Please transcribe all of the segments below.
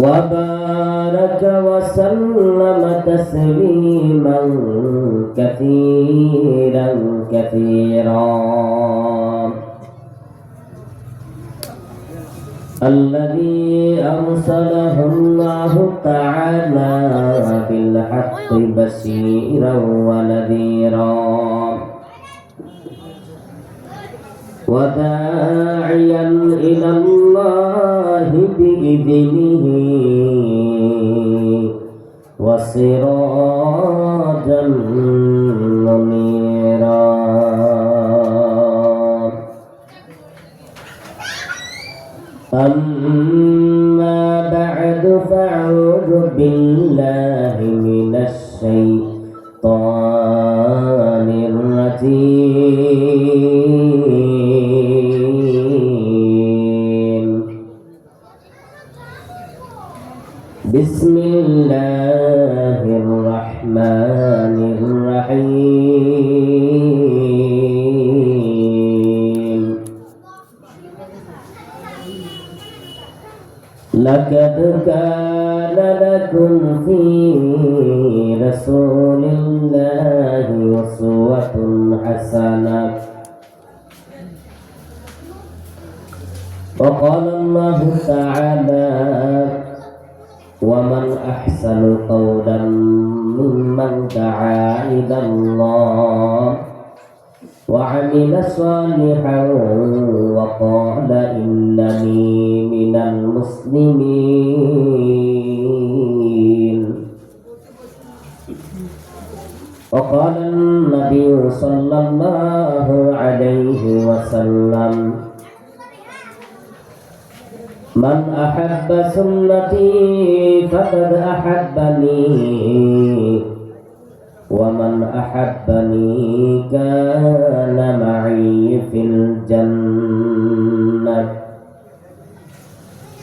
وبارك وسلم تسليما كثيرا كثيرا الذي أرسله الله تعالى بالحق بشيرا ونذيرا وداعيا إلى الله بإذنه وسراجا منيرا أما بعد فأعوذ بالله من الشيطان الرجيم بسم الله الرحمن الرحيم لقد كان لكم في رسول الله أسوة حسنة وقال الله تعالى ومن أحسن قولا ممن دعا إلى الله وعمل صالحا وقال إنني من المسلمين وقال النبي صلى الله عليه وسلم من أحب سنتي فقد أحبني ومن أحبني كان معي في الجنة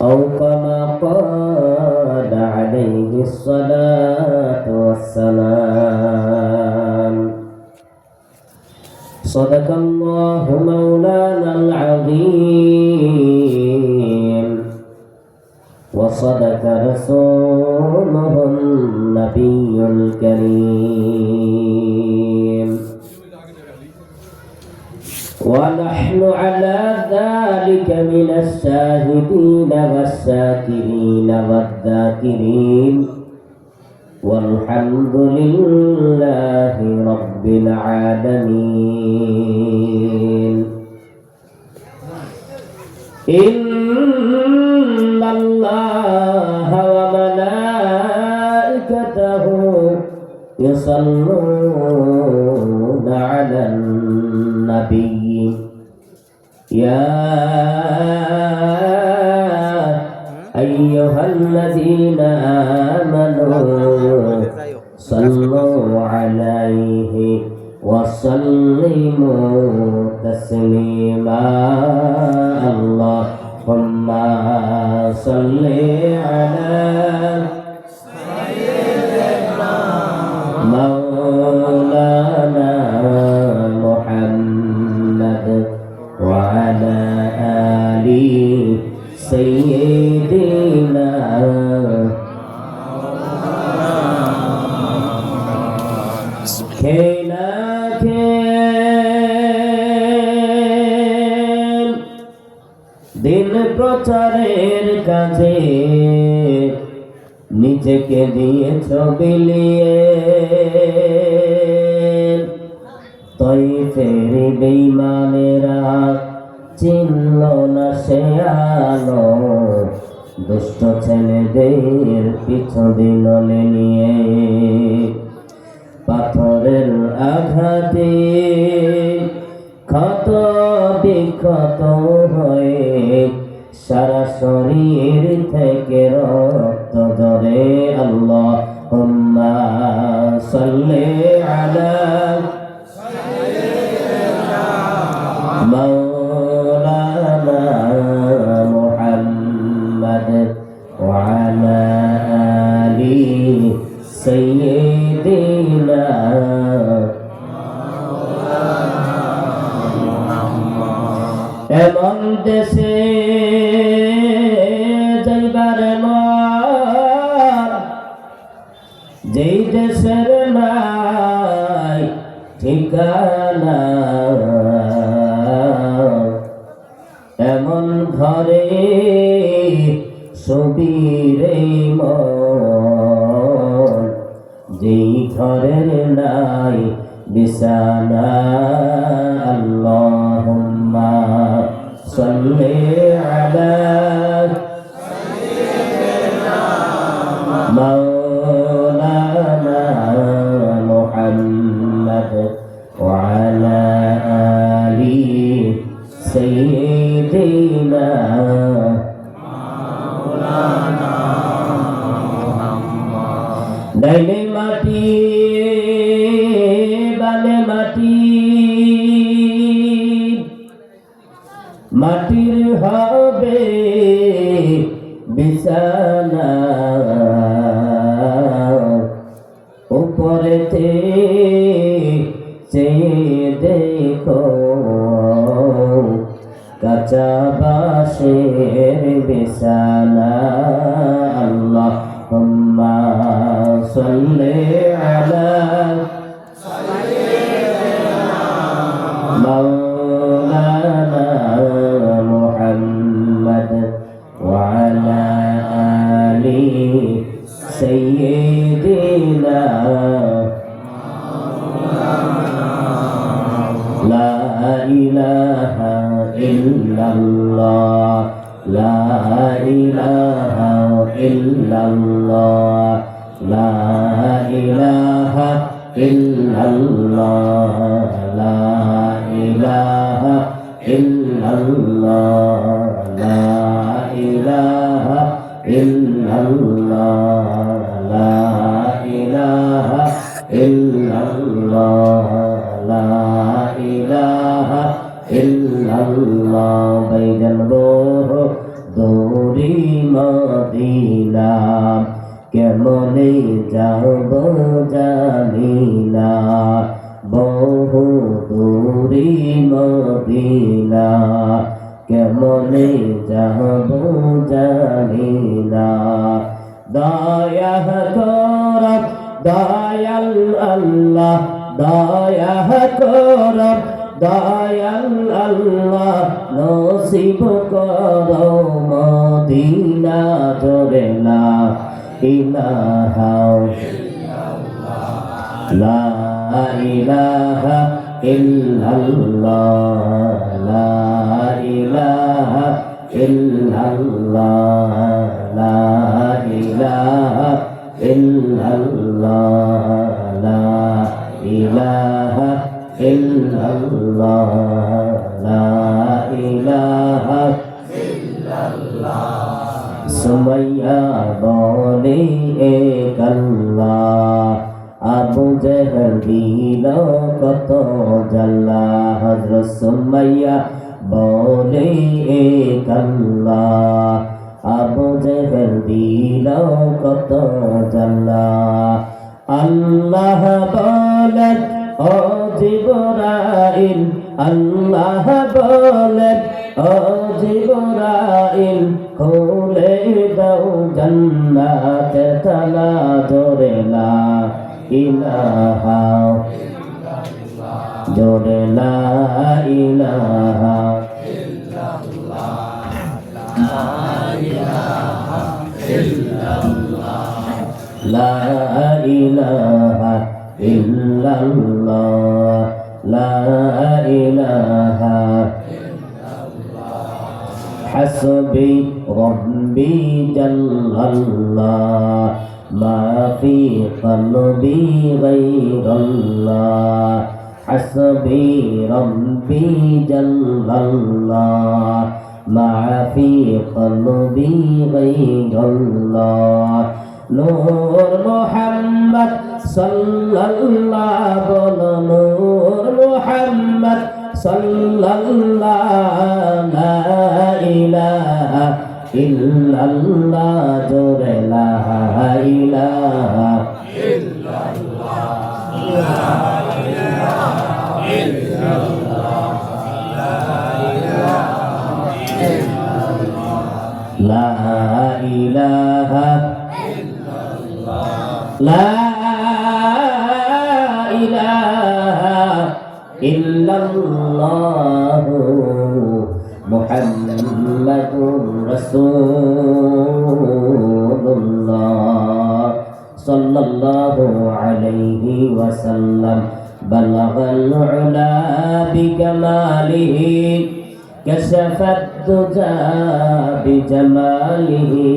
أو كما قال عليه الصلاة والسلام صدق الله مولانا العظيم وصدق رسوله النبي الكريم ونحن على ذلك من الشاهدين والشاكرين والذاكرين والحمد لله رب العالمين إن الله وملائكته يصلون على النبي يا أيها الذين آمنوا صلوا عليه وسلموا تسليما اللهم صل على سيدنا مولانا محمد وعلى آل سيدنا দিন প্রচারের কাজে নিজেকে দিয়েছ বিলিয়ে তয়ফের বেঈমানেরা চিনল না সে আলো দুষ্ট ছেলেদের পিছু দিনলে নিয়ে পাথরের আঘাতে ক্ষত বিক্ষত হয়ে সারা শরীর থেকে রক্ত ঝরে আল্লাহুম্মা সাল্লি আলা মাওলানা মুহাম্মদ ওয়া আলা আলি সাইয়্যিদিনা এমন দেশে যাইবার দেশের নাই ঠিকানা, এমন ঘরে সবিরে মন, যেই ঘরের নাই বিছানা। আল্লাহুম্মা সাল্লি আলা মাওলানা মুহাম্মদ ওয়া আলা আলি সাইয়্যিদিনা মাওলানা মুহাম্মদ। ডাইনে মাটি বামে মাটি, মাটির হবে বিছানা, উপরেতে চেয়ে দেখো কাঁচা বাঁশের বিছানা। আল্লাহুম্মা সাল্লি আলা মাওলানা মুহাম্মদ ওয়া আলা আলি সাইয়্যিদিনা লা ইলাহা ইল্লাল্লাহ, লা ইলাহা ইল্লাল্লাহ, লা ইলাহা ইল্লাল্লাহ, লা ইলাহা ইল্লাল্লাহ, লা ইলাহা ইল্লাল্লাহ, লা ইলাহা ইল্লাল্লাহ, লা ইলাহা ইল্লাল্লাহ। বাইজান গো দৌড়ি মদিনা, কেমনে যাব জানি না, বহু দূরি মদিনা, কেমনে যাব জানি না। দয়া কর দয়াল আল্লাহ, দয়া কর দয়াল আল্লাহ, নসিব করো মদিনা। জোরে লা ইলাহা লা ইলাহা ইল্লাল্লাহ, লা ইলাহা ইল্লাল্লাহ, লা ইলাহা ইল্লাল্লাহ, লা ইলাহা ইল্লাল্লাহ, লা ইলাহা ইল্লাল্লাহ। সুমাইয়া বলে এক আল্লাহ, আবু জেহেল দিল কত জ্বালা। হযরত সুমাইয়া বলে এক আল্লাহ, আবু জেহেল দিল কত জ্বালা। আল্লাহ বলেন ও জিবরাইল, আল্লাহ বলেন ও জিবরাইল, খুলে দাও জান্নাতের তালা। জোরে লা ইলাহা ইল্লাল্লাহ, জোরে লা ইলাহা ইল্লাল্লাহ, লা ইলাহা ইল্লাল্লাহ, লা ইলাহা ইল্লাল্লাহ, লা ইলাহা ইল্লাল্লাহ। হাসবি রব্বি জাল্লাল্লাহ, মা ফি কলবি গায়রাল্লাহ। হাসবি রব্বি জাল্লাল্লাহ, মা ফি কলবি গায়রাল্লাহ। নূর মুহাম্মদ সাল্লাল্লাহ, বলো নূর মুহাম্মদ সাল্লাল্লাহ। লা ইলাহা ইল্লাল্লাহ, জোরে লা ইলাহা ইল্লাল্লাহ, লা ইলাহা ইল্লাল্লাহ, লা ইলাহা ইল্লাল্লাহ, লা ইল্লাল্লাহু মুহাম্মাদুর রাসূলুল্লাহ সাল্লাল্লাহু আলাইহি ওয়াসাল্লাম বালাগাল উলা বিকামালিহি কাশাফাত দুজা বিজামালিহি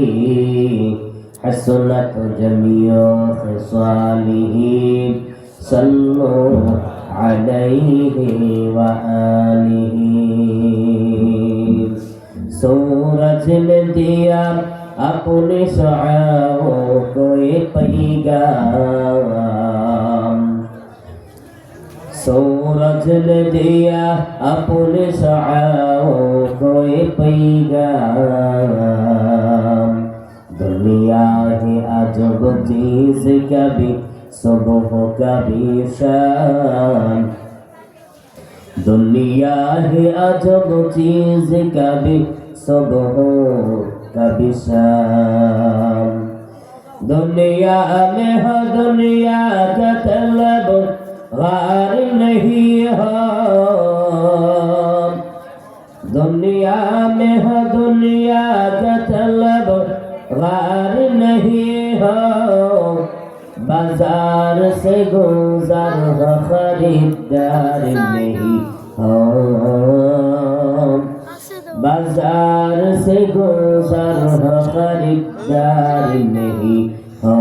হাসনাত জামিউ খিসালিহি সাল্লু আলাইহি ওয়া আলিহি। सूरज ने दिया अपने शुआओं को ये पैगाम, सूरज ने दिया अपने शुआओं को ये पैगाम। दुनिया है अजब चीज, कभी सुबह कभी शाम, दुनिया है अजब चीज, कभी सुबह कभी शाम। दुनिया में हो दुनिया का तलब गार नहीं हो, दुनिया में हो दुनिया का तलब गार नहीं हो। बाजार से गुजर हो खरीदार नहीं हो, बाजार से गुजर हो खरीदार नहीं हो।